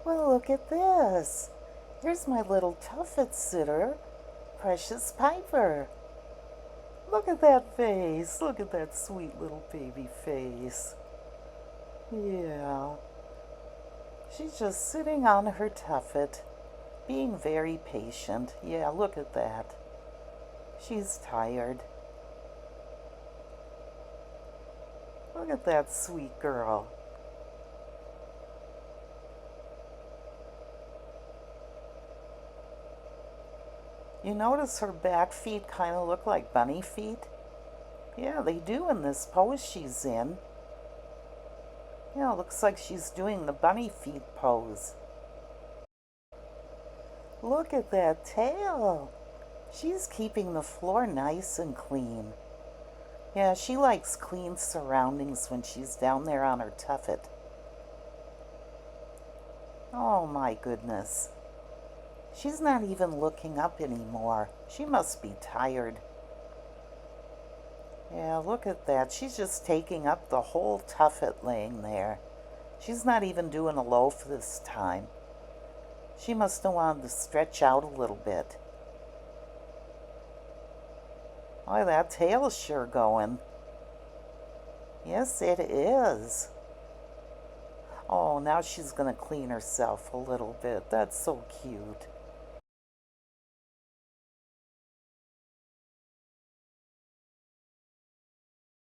Well, look at this. Here's my little Tuffet sitter, Precious Piper. Look at that face. Look at that sweet little baby face. Yeah. She's just sitting on her tuffet, being very patient. Yeah, look at that. She's tired. Look at that sweet girl. You notice her back feet kind of look like bunny feet? Yeah, they do in this pose she's in. Yeah, it looks like she's doing the bunny feet pose. Look at that tail. She's keeping the floor nice and clean. Yeah, she likes clean surroundings when she's down there on her tuffet. Oh my goodness. She's not even looking up anymore. She must be tired. Yeah, look at that. She's just taking up the whole tuffet laying there. She's not even doing a loaf this time. She must have wanted to stretch out a little bit. Oh, that tail's sure going. Yes, it is. Oh, now she's going to clean herself a little bit. That's so cute.